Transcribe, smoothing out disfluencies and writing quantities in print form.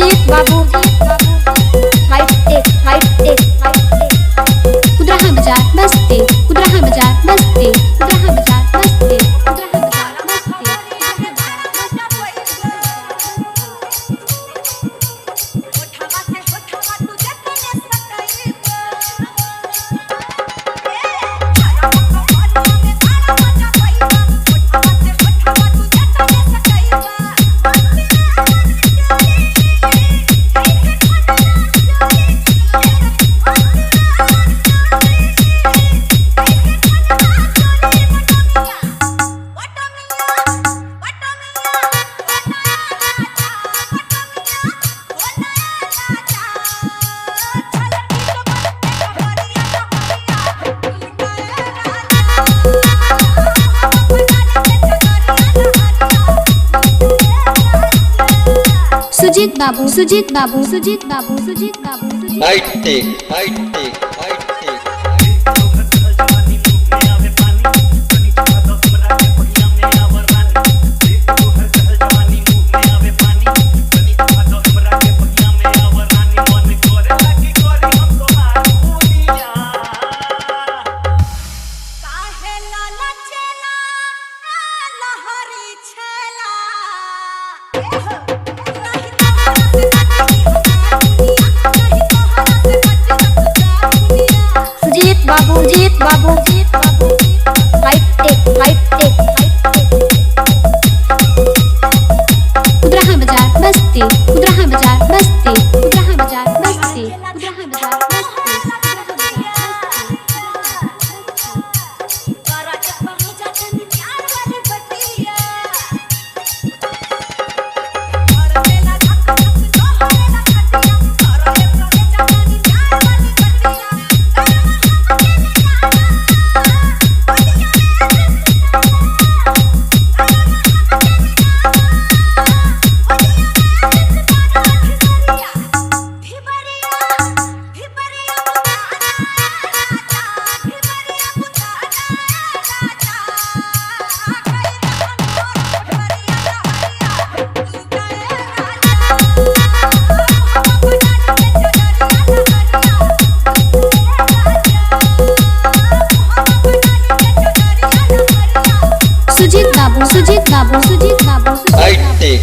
सुजीत बाबू height take कुदराहा बाजार बस्ती कुदराहा बाजार बस्ती कुदराहा बाजार बस्ती कुदराहा बाजार बस्ती। सुजीत बाबू सुजीत बाबू सुजीत बाबू सुजीत बाबू हाइट टेक जीत बाबू हाइट टेक कुदराहा बाजार बस्ती कुदराहा बाजार बस्ती कुदराहा बाजार बस्ती कुदराहा बाजार सुजीत बाबू हाइट टेक